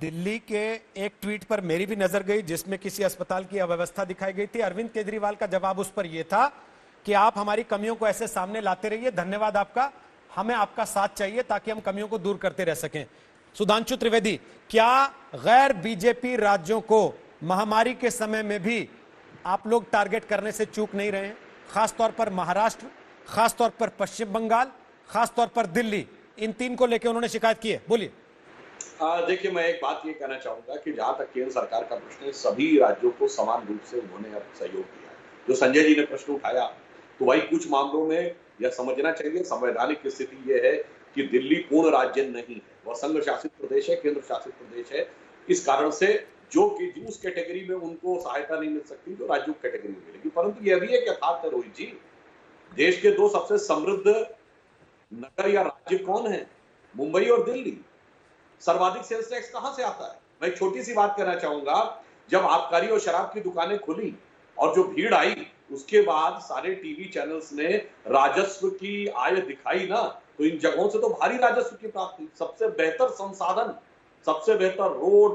दिल्ली के एक ट्वीट पर मेरी भी नजर गई जिसमें किसी अस्पताल की अव्यवस्था दिखाई गई थी। अरविंद केजरीवाल का जवाब उस पर यह था कि आप हमारी कमियों को ऐसे सामने लाते रहिए, धन्यवाद आपका, हमें आपका साथ चाहिए ताकि हम कमियों को दूर करते रह सकें। सुधांशु त्रिवेदी, क्या गैर बीजेपी राज्यों को महामारी के समय में भी आप लोग टारगेट करने से चूक नहीं रहे हैं? खासतौर पर महाराष्ट्र, खासतौर पर पश्चिम बंगाल, खासतौर पर दिल्ली, इन तीन को लेकर उन्होंने शिकायत की है। बोलिए। देखिए, मैं एक बात ये कहना चाहूंगा कि जहां तक केंद्र सरकार का प्रश्न है, सभी राज्यों को समान रूप से उन्होंने सहयोग दिया है। जो संजय जी ने प्रश्न उठाया, तो भाई कुछ मामलों में यह समझना चाहिए, संवैधानिक स्थिति यह है कि दिल्ली पूर्ण राज्य नहीं है, वह संघ शासित प्रदेश है, केंद्र शासित प्रदेश है। इस कारण से जो कि उस कैटेगरी में उनको सहायता नहीं मिल सकती जो राज्यों की कैटेगरी में मिलेगी। परंतु यह भी एक यथार्थ है रोहित जी, देश के दो सबसे समृद्ध नगर या राज्य कौन है? मुंबई और दिल्ली। सर्वाधिक सेल्स टैक्स कहां से आता है? मैं एक छोटी सी बात कहना चाहूंगा, जब आबकारी और शराब की दुकानें खुली और जो भीड़ आई, उसके बाद सारे टीवी चैनल्स ने राजस्व की आय दिखाई ना, तो इन जगहों से तो भारी राजस्व की प्राप्ति, सबसे बेहतर संसाधन, सबसे बेहतर रोड,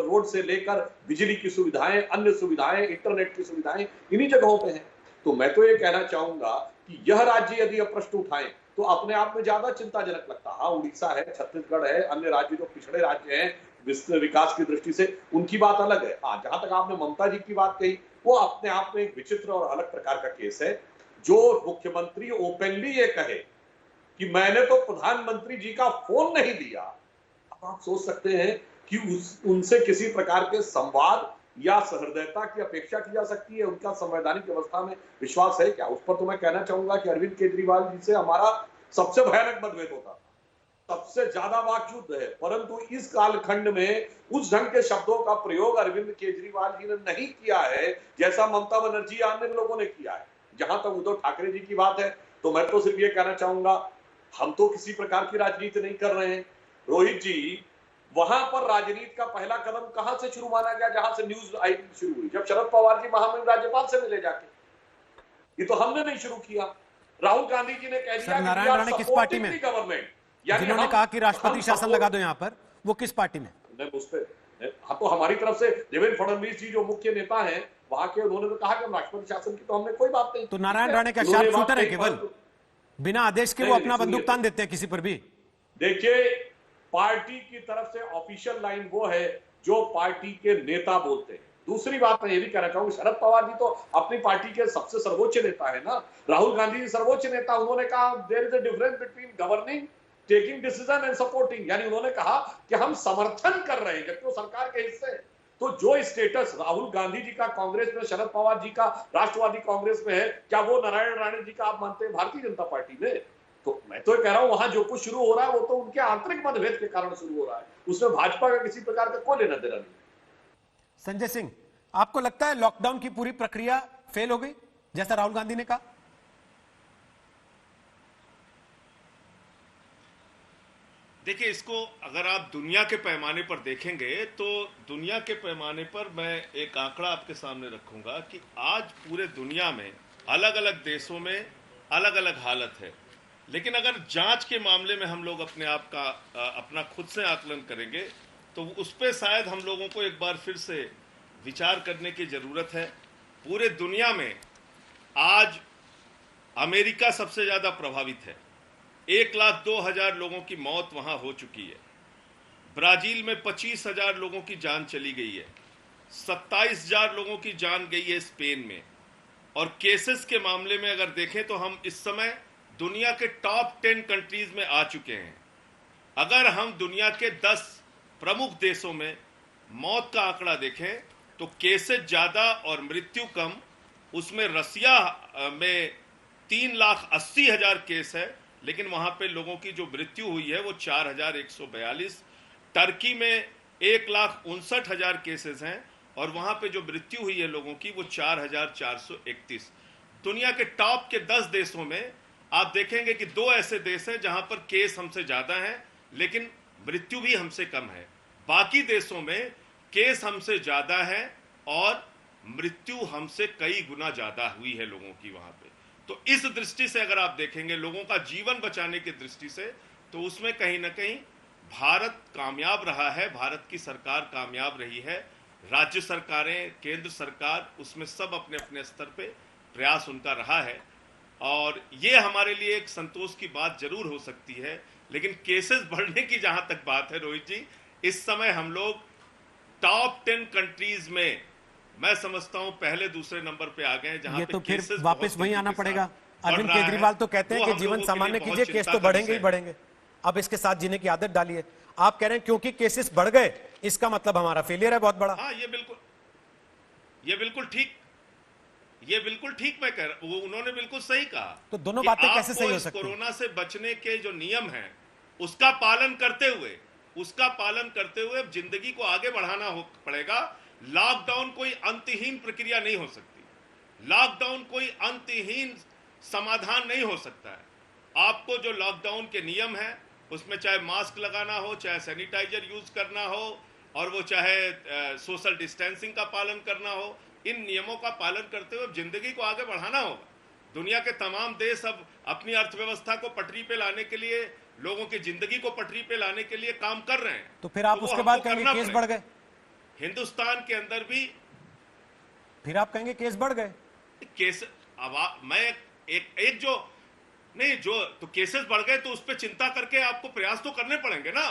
रोड से लेकर बिजली की सुविधाएं, अन्य सुविधाएं, इंटरनेट की सुविधाएं इन्हीं जगहों पे हैं। तो मैं तो ये कहना चाहूंगा कि यह राज्य यदि अब प्रश्न उठाएं तो अपने आप में ज्यादा चिंताजनक लगता है। हाँ, उड़ीसा है, छत्तीसगढ़ है, अन्य राज्य जो पिछड़े राज्य हैं विकास की दृष्टि से, उनकी बात अलग है। हाँ, जहां तक आपने ममता जी की बात कही, वो अपने आप में एक विचित्र और अलग प्रकार का केस है। जो मुख्यमंत्री ओपनली ये कहे कि मैंने तो प्रधानमंत्री जी का फोन नहीं लिया, अब आप सोच सकते हैं कि उनसे किसी प्रकार के संवाद या सहृदयता की अपेक्षा की जा सकती है? उनका संवैधानिक व्यवस्था में विश्वास है क्या? उस पर तो मैं कहना चाहूंगा कि अरविंद केजरीवाल जी से हमारा सबसे भयानक मतभेद होता था, सबसे ज्यादा वाकयुद्ध है। परंतु इस कालखंड में उस ढंग के शब्दों का प्रयोग अरविंद केजरीवाल जी ने नहीं किया है जैसा ममता बनर्जी अन्य लोगों ने किया है। जहां तक उद्धव ठाकरे जी की बात है, तो मैं तो सिर्फ ये कहना चाहूंगा, हम तो किसी प्रकार की राजनीति नहीं कर रहे हैं रोहित जी। वहां पर राजनीति का पहला कदम कहां से शुरू माना गया? जहां से न्यूज आई शुरू हुई, जब शरद पवार जी महामहिम राज्यपाल से मिले जाके। ये तो हमने नहीं शुरू किया, राहुल गांधी जी ने कह दिया। नारायण राणे किस पार्टी में? गवर्नमेंट, जिन्होंने कहा कि राष्ट्रपति शासन लगा दो यहाँ पर, वो किस पार्टी में? उस पर तो हमारी तरफ से देवेंद्र फडणवीस जी जो मुख्य नेता है वहां के, उन्होंने तो कहा कि राष्ट्रपति शासन की तो हमने कोई बात नहीं। तो नारायण राणे क्या शार्प शूटर है केवल? बिना आदेश के वो अपना बंदूक तान देते हैं किसी पर भी? देखिए, पार्टी की तरफ से ऑफिशियल लाइन वो है जो पार्टी के नेता बोलते हैं। दूसरी बात मैं ये भी कहना चाहूंगा, शरद पवार जी तो अपनी पार्टी के सबसे सर्वोच्च नेता है ना, राहुल गांधी जी सर्वोच्च नेता। उन्होंने कहा there is a difference between governing, taking decision and supporting, यानी उन्होंने कहा कि हम समर्थन कर रहे हैं जबकि वो सरकार के हिस्से है। तो जो स्टेटस राहुल गांधी जी का कांग्रेस में, शरद पवार जी का राष्ट्रवादी कांग्रेस में है, क्या वो नारायण राणे जी का आप मानते हैं भारतीय जनता पार्टी में? तो मैं तो कह रहा हूं, वहां जो कुछ शुरू हो रहा है वो तो उनके आंतरिक मतभेद के कारण शुरू हो रहा है, उसमें भाजपा का किसी प्रकार का कोई लेना देना नहीं। संजय सिंह, आपको लगता है लॉकडाउन की पूरी प्रक्रिया फेल हो गई जैसा राहुल गांधी ने कहा? देखिए, इसको अगर आप दुनिया के पैमाने पर देखेंगे तो दुनिया के पैमाने पर मैं एक आंकड़ा आपके सामने रखूंगा कि आज पूरे दुनिया में अलग अलग देशों में अलग अलग हालत है। लेकिन अगर जांच के मामले में हम लोग अपने आप का अपना खुद से आकलन करेंगे तो उस पर शायद हम लोगों को एक बार फिर से विचार करने की जरूरत है। पूरे दुनिया में आज अमेरिका सबसे ज्यादा प्रभावित है, 1,02,000 लोगों की मौत वहां हो चुकी है। ब्राजील में 25,000 लोगों की जान चली गई है, 27,000 लोगों की जान गई है स्पेन में। और केसेस के मामले में अगर देखें तो हम इस समय दुनिया के टॉप 10 कंट्रीज में आ चुके हैं। अगर हम दुनिया के 10 प्रमुख देशों में मौत का आंकड़ा देखें तो केसेस ज्यादा और मृत्यु कम। उसमें रसिया में 3,80,000 केस है, लेकिन वहां पे लोगों की जो मृत्यु हुई है वो 4,142। टर्की में 1,59,000 केसेस हैं और वहां पे जो मृत्यु हुई है लोगों की वो 4,431। दुनिया के टॉप के 10 देशों में आप देखेंगे कि 2 ऐसे देश हैं जहां पर केस हमसे ज्यादा हैं लेकिन मृत्यु भी हमसे कम है। बाकी देशों में केस हमसे ज्यादा है और मृत्यु हमसे कई गुना ज्यादा हुई है लोगों की वहां पे। तो इस दृष्टि से अगर आप देखेंगे लोगों का जीवन बचाने की दृष्टि से, तो उसमें कहीं ना कहीं भारत कामयाब रहा है, भारत की सरकार कामयाब रही है, राज्य सरकारें, केंद्र सरकार, उसमें सब अपने अपने स्तर पे प्रयास उनका रहा है और ये हमारे लिए एक संतोष की बात जरूर हो सकती है। लेकिन केसेस बढ़ने की जहां तक बात है रोहित जी, इस समय हम लोग टॉप 10 कंट्रीज में मैं समझता हूं पहले दूसरे नंबर पे आ गए हैं, जहां ये पे तो फिर केसेस वापस बहुत वहीं तेजी आना के पड़ेगा। साथ बढ़ अरविंद रहा है। केजरीवाल तो कहते हैं वो कि हम जीवन लोगों के लिए सामान्य बहुत कीजिए, केस चिंता तो का बढ़ेंगे विषय ही है। बढ़ेंगे। अब इसके साथ जीने की आदत डालिए। आप कह रहे हैं क्योंकि केसेस बढ़ गए इसका मतलब हमारा फेलियर है बहुत बड़ा। हाँ, ये बिल्कुल ठीक मैं कह रहा हूं, वो उन्होंने बिल्कुल सही कहा तो दोनों कि बातें कैसे आपको सही हो इस सकती हैं? कोरोना से बचने के जो नियम हैं उसका पालन करते हुए अब जिंदगी को आगे बढ़ाना पड़ेगा। लॉकडाउन कोई अंतहीन प्रक्रिया नहीं हो सकती, लॉकडाउन कोई अंतहीन समाधान नहीं हो सकता है। आपको जो लॉकडाउन के नियम हैं उसमें चाहे मास्क लगाना हो, चाहे सैनिटाइजर यूज करना हो, और वो चाहे सोशल डिस्टेंसिंग का पालन करना हो, इन नियमों का पालन करते हुए जिंदगी को आगे बढ़ाना होगा। दुनिया के तमाम देश अब अपनी अर्थव्यवस्था को पटरी पे लाने के लिए, लोगों की जिंदगी को पटरी पे लाने के लिए काम कर रहे हैं। तो फिर आप वो उसके हमको बाद कहेंगे करना केस पड़ेगा। बढ़ गए, हिंदुस्तान के अंदर भी फिर आप कहेंगे केस बढ़ गए। केस मैं एक जो नहीं जो तो केसेस बढ़ गए तो उस पर चिंता करके आपको प्रयास तो करने पड़ेंगे ना।